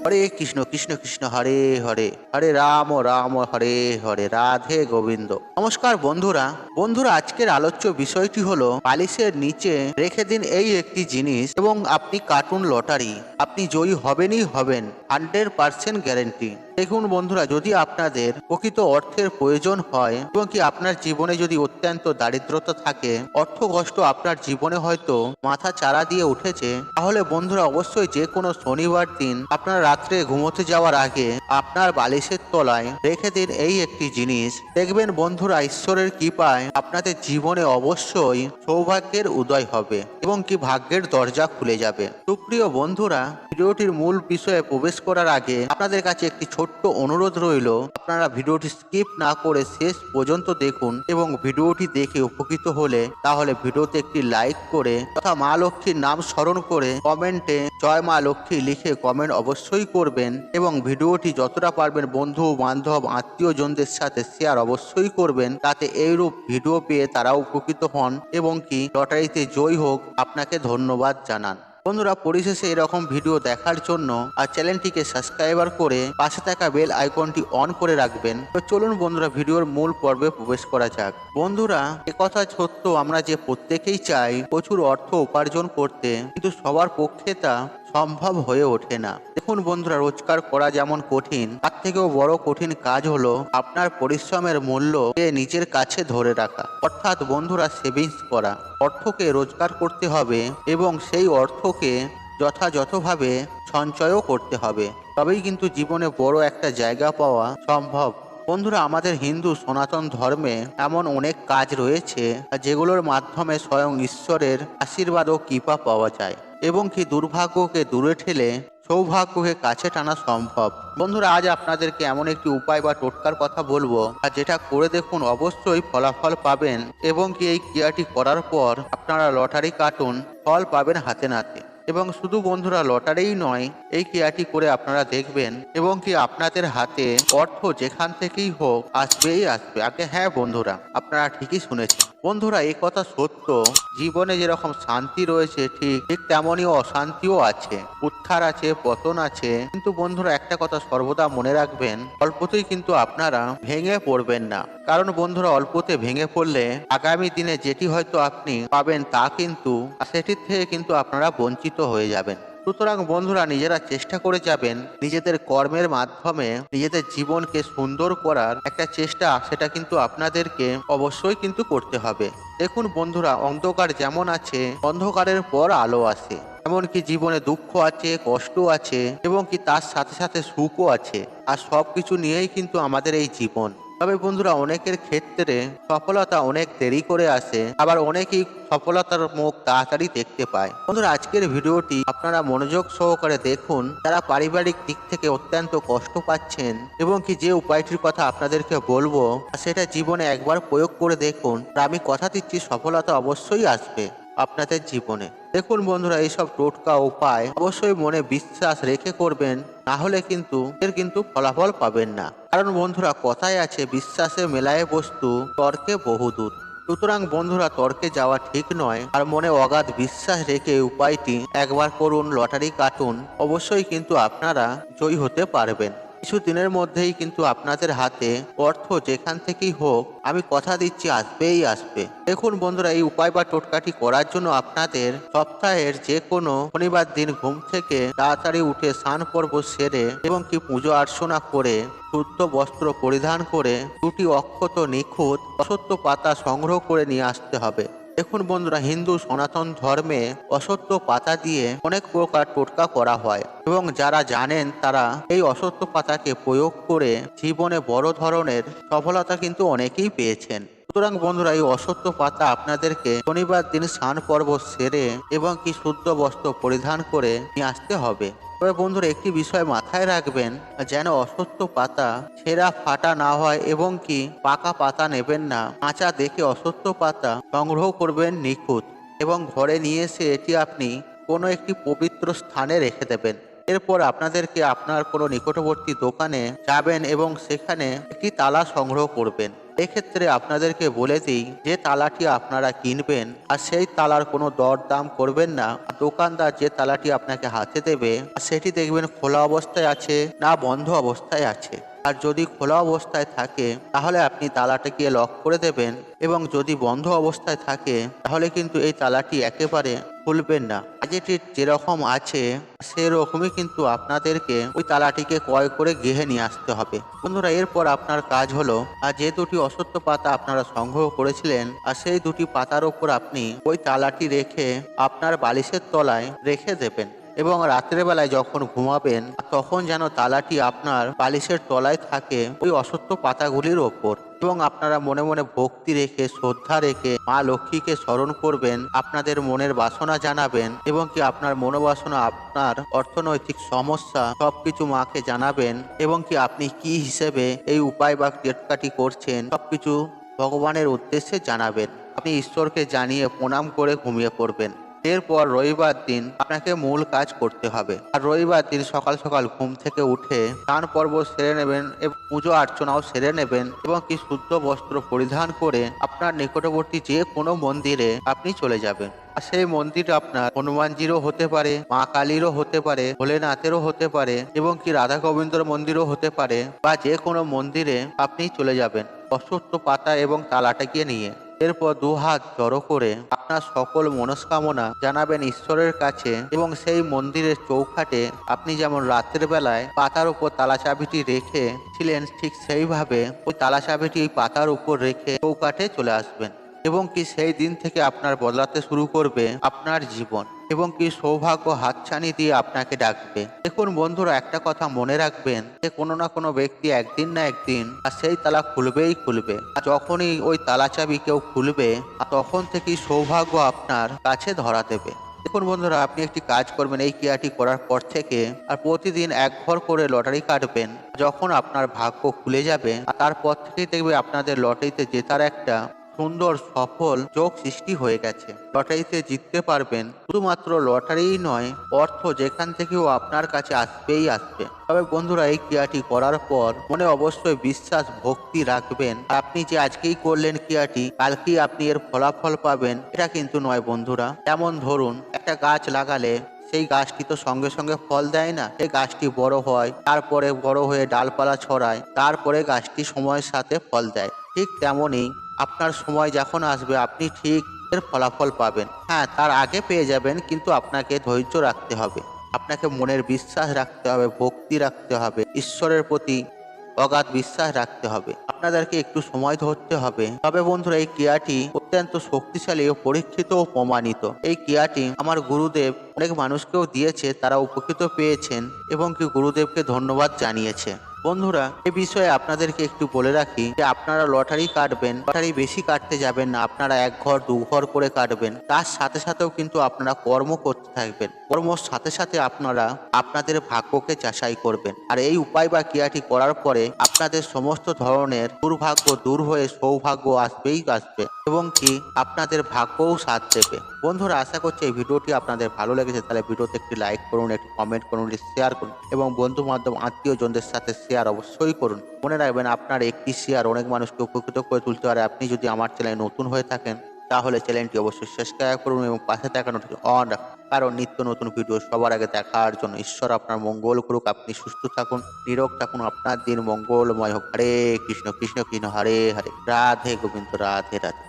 হরে কৃষ্ণ কৃষ্ণ কৃষ্ণ হরে হরে, হরে রাম রাম হরে হরে, রাধে গোবিন্দ। নমস্কার বন্ধুরা। আজকের আলোচ্য বিষয়টি হলো বালিশের নিচে রেখে দিন এই একটি জিনিস এবং আপনি কার্টুন লটারি, আপনি জয়ী হবেনই হবেন, 100% গ্যারেন্টি। দেখুন বন্ধুরা, যদি আপনাদের প্রকৃত অর্থের প্রয়োজন হয় এবং কি আপনার জীবনে যদি অত্যন্ত দারিদ্রতা থাকে, অর্থ কষ্ট আপনার জীবনে হয়তো মাথা চারা দিয়ে উঠেছে, তাহলে বন্ধুরা অবশ্যই যে কোনো শনিবার দিন আপনার রাত্রে ঘুমোতে যাওয়ার আগে আপনার বালিশের তলায় রেখে দিন এই একটি জিনিস। দেখবেন বন্ধুরা, ঈশ্বরের কৃপায় আপনাদের জীবনে অবশ্যই সৌভাগ্যের উদয় হবে এবং কি ভাগ্যের দরজা খুলে যাবে। সুপ্রিয় বন্ধুরা, ভিডিওটির মূল বিষয়ে প্রবেশ করার আগে আপনাদের কাছে একটি ছোট্ট অনুরোধ রইল, আপনারা ভিডিওটি স্কিপ না করে শেষ পর্যন্ত দেখুন এবং ভিডিওটি দেখে উপকৃত হলে তাহলে ভিডিওতে একটি লাইক করে তথা মা লক্ষ্মীর নাম স্মরণ করে কমেন্টে জয় মা লক্ষ্মী লিখে কমেন্ট অবশ্যই করবেন এবং ভিডিওটি যতটা পারবেন বন্ধু বান্ধব আত্মীয়জনদের সাথে শেয়ার অবশ্যই করবেন, তাতে এইরূপ ভিডিও পেয়ে তারা উপকৃত হন এবং কি লটারিতে জয়ী হোক। আপনাকে ধন্যবাদ জানান। বন্ধুরা, পরিশেষে এরকম ভিডিও দেখার জন্য আর চ্যানেলটিকে সাবস্ক্রাইবার করে পাশে থাকা বেল আইকনটি অন করে রাখবেন। তো চলুন বন্ধুরা, ভিডিওর মূল পর্বে প্রবেশ করা যাক। বন্ধুরা, একথা সত্য, আমরা যে প্রত্যেকেই চাই প্রচুর অর্থ উপার্জন করতে, কিন্তু সবার পক্ষে তা সম্ভব হয়ে ওঠে না। দেখুন বন্ধুরা, রোজগার করা যেমন কঠিন, তার থেকেও বড় কঠিন কাজ হলো আপনার পরিশ্রমের মূল্যকে নিজের কাছে ধরে রাখা, অর্থাৎ বন্ধুরা সেভিংস করা। অর্থকে রোজগার করতে হবে এবং সেই অর্থকে যথাযথভাবে সঞ্চয়ও করতে হবে, তবেই কিন্তু জীবনে বড় একটা জায়গা পাওয়া সম্ভব। বন্ধুরা, আমাদের হিন্দু সনাতন ধর্মে এমন অনেক কাজ রয়েছে যেগুলোর মাধ্যমে স্বয়ং ঈশ্বরের আশীর্বাদ ও কৃপা পাওয়া যায় এবং কি দুর্ভাগ্যকে দূরে ঠেলে সৌভাগ্যকে কাছে টানা সম্ভব। বন্ধুরা, আজ আপনাদেরকে এমন একটি উপায় বা টোটকার কথা বলবো, আর যেটা করে দেখুন অবশ্যই ফলাফল পাবেন এবং কি এই ক্রিয়াটি করার পর আপনারা লটারি কাটুন ফল পাবেন হাতে নাতে। এবং শুধু বন্ধুরা লটারিই নয়, এই ক্রিয়াটি করে আপনারা দেখবেন এবং কি আপনাদের হাতে অর্থ যেখান থেকেই হোক আসবেই আসবে। আগে হ্যাঁ বন্ধুরা, আপনারা ঠিকই শুনেছেন। বন্ধুরা, এই কথা সত্য, জীবনে যেরকম শান্তি রয়েছে ঠিক তেমনই অশান্তিও আছে, উত্থান আছে, পতন আছে। কিন্তু বন্ধুরা, একটা কথা সর্বদা মনে রাখবেন, অল্পতেই কিন্তু আপনারা ভেঙে পড়বেন না। কারণ বন্ধুরা, অল্পতে ভেঙে পড়লে আগামী দিনে যেটি হয়তো আপনি পাবেন তা কিন্তু সেটির থেকে কিন্তু আপনারা বঞ্চিত হয়ে যাবেন। সুতরাং বন্ধুরা, নিজেরা চেষ্টা করে যাবেন নিজেদের কর্মের মাধ্যমে নিজেদের জীবনকে সুন্দর করার একটা চেষ্টা, সেটা কিন্তু আপনাদেরকে অবশ্যই কিন্তু করতে হবে। দেখুন বন্ধুরা, অন্ধকার যেমন আছে, অন্ধকারের পর আলো আসে, এমনকি জীবনে দুঃখ আছে, কষ্ট আছে এবং কি তার সাথে সাথে সুখও আছে। আর সবকিছু নিয়েই কিন্তু আমাদের এই জীবন। তবে বন্ধুরা, অনেকের ক্ষেত্রে সফলতা অনেক দেরি করে আসে, আবার অনেকেই সফলতার মুখ তাড়াতাড়ি দেখতে পায়। বন্ধুরা, আজকের ভিডিওটি আপনারা মনোযোগ সহকারে দেখুন, যারা পারিবারিক দিক থেকে অত্যন্ত কষ্ট পাচ্ছেন এবং কি যে উপায়টির কথা আপনাদেরকে বলবো সেটা জীবনে একবার প্রয়োগ করে দেখুন, আমি কথা দিচ্ছি সফলতা অবশ্যই আসবে আপনাদের জীবনে। দেখুন বন্ধুরা, এইসব টোটকা উপায় অবশ্যই মনে বিশ্বাস রেখে করবেন, না হলে কিন্তু ফলাফল পাবেন না। কারণ বন্ধুরা, কথায় আছে বিশ্বাসে মেলায় বস্তু, তর্কে বহুদূর। সুতরাং বন্ধুরা, তর্কে যাওয়া ঠিক নয়, আর মনে অগাধ বিশ্বাস রেখে উপায়টি একবার করুন, লটারি কাটুন, অবশ্যই কিন্তু আপনারা জয়ী হতে পারবেন। কিছুদিনের মধ্যেই কিন্তু আপনাদের হাতে অর্থ যেখান থেকেই হোক, আমি কথা দিচ্ছি আসবেই আসবে। দেখুন বন্ধুরা, এই উপায় বা টোটকাটি করার জন্য আপনাদের সপ্তাহের যে কোনো শনিবার দিন ঘুম থেকে তাড়াতাড়ি উঠে স্নান পর্ব সেরে এবং কি পুজো অর্চনা করে শুদ্ধ বস্ত্র পরিধান করে দুটি অক্ষত নিখুঁত অশ্বত্থ পাতা সংগ্রহ করে নিয়ে আসতে হবে। দেখুন বন্ধুরা, হিন্দু সনাতন ধর্মে অশ্বত্থ পাতা দিয়ে অনেক প্রকার টোটকা করা হয় এবং যারা জানেন তারা এই অশ্বত্থ পাতাকে প্রয়োগ করে জীবনে বড় ধরনের সফলতা কিন্তু অনেকেই পেয়েছেন। সুতরাং বন্ধুরা, এই অশ্বত্থ পাতা আপনাদেরকে শনিবার দিন স্নান পর্ব সেরে এবং কি শুদ্ধ বস্ত্র পরিধান করে নিয়ে আসতে হবে। তবে বন্ধুরা, একটি বিষয় মাথায় রাখবেন, যেন অশ্বত্থ পাতা ছেঁড়া ফাটা না হয় এবং কি পাকা পাতা নেবেন না। কাঁচা দেখে অশ্বত্থ পাতা সংগ্রহ করবেন নিখুঁত এবং ঘরে নিয়ে এসে এটি আপনি কোনো একটি পবিত্র স্থানে রেখে দেবেন। এরপর আপনাদেরকে আপনার কোনো নিকটবর্তী দোকানে যাবেন এবং সেখানে একটি তালা সংগ্রহ করবেন। এক্ষেত্রে আপনাদেরকে বলে দিই, যে তালাটি আপনারা কিনবেন আর সেই তালার কোনো দরদাম করবেন না। দোকানদার যে তালাটি আপনাকে হাতে দেবে সেটি দেখবেন খোলা অবস্থায় আছে না বন্ধ অবস্থায় আছে। আর যদি খোলা অবস্থায় থাকে তাহলে আপনি তালাটাকে লক করে দেবেন, এবং যদি বন্ধ অবস্থায় থাকে তাহলে কিন্তু এই তালাটি একেবারে খুলবেন না। যেটি যেরকম আছে সেরকমই কিন্তু আপনাদেরকে ওই তালাটিকে ক্রয় করে গৃহে নিয়ে আসতে হবে। বন্ধুরা, এরপর আপনার কাজ হলো, আর যে দুটি অশ্বত্থ পাতা আপনারা সংগ্রহ করেছিলেন আর সেই দুটি পাতার উপর আপনি ওই তালাটি রেখে আপনার বালিশের তলায় রেখে দেবেন, এবং রাত্রের বেলায় যখন ঘুমাবেন তখন যেন তালাটি আপনার বালিশের তলায় থাকে ওই অশ্বত্থ পাতাগুলির ওপর। এবং আপনারা মনে মনে ভক্তি রেখে শ্রদ্ধা রেখে মা লক্ষ্মীকে স্মরণ করবেন, আপনাদের মনের বাসনা জানাবেন, এবং কি আপনার মনোবাসনা, আপনার অর্থনৈতিক সমস্যা সবকিছু মাকে জানাবেন, এবং কি আপনি কি হিসেবে এই উপায় বা টেটকাটি করছেন সবকিছু ভগবানের উদ্দেশ্যে জানাবেন। আপনি ঈশ্বরকে জানিয়ে প্রণাম করে ঘুমিয়ে পড়বেন। এরপর রবিবার দিন আপনাকে মূল কাজ করতে হবে। আর রবিবার দিন সকাল সকাল ঘুম থেকে উঠে স্নান পর্ব সেরে নেবেন এবং পুজো অর্চনাও সেরে নেবেন, এবং কি শুদ্ধ বস্ত্র পরিধান করে আপনার নিকটবর্তী যে কোনো মন্দিরে আপনি চলে যাবেন। আর সেই মন্দির আপনার হনুমানজিরও হতে পারে, মা কালীরও হতে পারে, ভোলেনাথেরও হতে পারে, এবং কি রাধা গোবিন্দর মন্দিরও হতে পারে, বা যে কোনো মন্দিরে আপনি চলে যাবেন অশ্বত্থ পাতা এবং তালাটাকে নিয়ে। এরপর দু হাত জড়ো করে আপনার সকল মনস্কামনা জানাবেন ঈশ্বরের কাছে, এবং সেই মন্দিরের চৌখাটে আপনি যেমন রাতের বেলায় পাতার উপর তালা চাবিটি রেখেছিলেন ঠিক সেইভাবে ওই তালা চাবিটি ওই পাতার উপর রেখে চৌকাঠে চলে আসবেন, এবং কি সেই দিন থেকে আপনার বদলাতে শুরু করবে আপনার জীবন, এবং কি সৌভাগ্য হাতছানি দিয়ে আপনাকে ডাকবে। দেখুন বন্ধুরা, একটা কথা মনে রাখবেন যে কোনো না কোনো ব্যক্তি একদিন না একদিন আর সেই তালা খুলবেই খুলবে। আর যখনই ওই তালা চাবি কেউ খুলবে তখন থেকেই সৌভাগ্য আপনার কাছে ধরা দেবে। দেখুন বন্ধুরা, আপনি একটি কাজ করবেন এই ক্রিয়াটি করার পর থেকে, আর প্রতিদিন এক ঘর করে লটারি কাটবেন। যখন আপনার ভাগ্য খুলে যাবে আর তারপর থেকেই দেখবে আপনাদের লটারিতে জেতার একটা সুন্দর সফল যোগ সৃষ্টি হয়ে গেছে। লটারিতে জিততে পারবেন। শুধুমাত্র লটারিই নয়, অর্থ যেখান থেকেও আপনার কাছে আসবেই আসবে। তবে বন্ধুরা, এই ক্রিয়াটি করার পর মনে অবশ্যই বিশ্বাস ভক্তি রাখবেন। আপনি যে আজকেই করলেন ক্রিয়াটি কালকেই আপনি এর ফলাফল পাবেন এটা কিন্তু নয় বন্ধুরা। যেমন ধরুন, একটা গাছ লাগালে সেই গাছটি তো সঙ্গে সঙ্গে ফল দেয় না, এই গাছটি বড় হয়, তারপরে বড় হয়ে ডালপালা ছড়ায়, তারপরে গাছটি সময়ের সাথে ফল দেয়। ঠিক তেমনই আপনার সময় যখন আসবে আপনি ঠিক এর ফলাফল পাবেন। হ্যাঁ, তার আগে পেয়ে যাবেন, কিন্তু আপনাকে ধৈর্য রাখতে হবে, আপনাকে মনের বিশ্বাস রাখতে হবে, ভক্তি রাখতে হবে, ঈশ্বরের প্রতি অগাধ বিশ্বাস রাখতে হবে, আপনাদেরকে একটু সময় ধরতে হবে। তবে বন্ধুরা, এই ক্রিয়াটি অত্যন্ত শক্তিশালী ও পরীক্ষিত ও প্রমাণিত। এই ক্রিয়াটি আমার গুরুদেব অনেক মানুষকেও দিয়েছে, তারা উপকৃত পেয়েছেন এবং কি গুরুদেবকে ধন্যবাদ জানিয়েছে। বন্ধুরা, এই বিষয়ে আপনাদেরকে একটু বলে রাখি যে আপনারা লটারি কাটবেন, লটারি বেশি কাটতে যাবেন না, আপনারা এক ঘর দু ঘর করে কাটবেন। তার সাথে সাথেও কিন্তু আপনারা কর্ম করতে থাকবেন, কর্মর সাথে সাথে আপনারা আপনাদের ভাগ্যকে যাচাই করবেন। আর এই উপায় বা ক্রিয়াটি করার পরে আপনাদের সমস্ত ধরনের দুর্ভাগ্য দূর হয়ে সৌভাগ্য আসবেই আসবে, এবং কি আপনাদের ভাগ্যও সাথ দেবে। বন্ধুরা, আশা করছি এই ভিডিওটি আপনাদের ভালো লেগেছে। তাহলে ভিডিওতে একটি লাইক করুন, একটি কমেন্ট করুন, শেয়ার করুন, এবং বন্ধু বান্ধব আত্মীয়জনদের সাথে শেয়ার অবশ্যই করুন। মনে রাখবেন, আপনার একটি শেয়ার অনেক মানুষকে উপকৃত করে তুলতে পারে। আপনি যদি আমার চ্যানেলে নতুন হয়ে থাকেন তাহলে চ্যানেলটি অবশ্যই সাবস্ক্রাইব করুন এবং পাশে থাকা নোটিফিকেশন অন রাখুন, কারণ নিত্য নতুন ভিডিও সবার আগে দেখার জন্য। ঈশ্বর আপনার মঙ্গল করুক, আপনি সুস্থ থাকুন, নিরোগ থাকুন, আপনার দিন মঙ্গলময় হোক। হরে কৃষ্ণ কৃষ্ণ কৃষ্ণ হরে হরে, রাধে গোবিন্দ রাধে রাধে।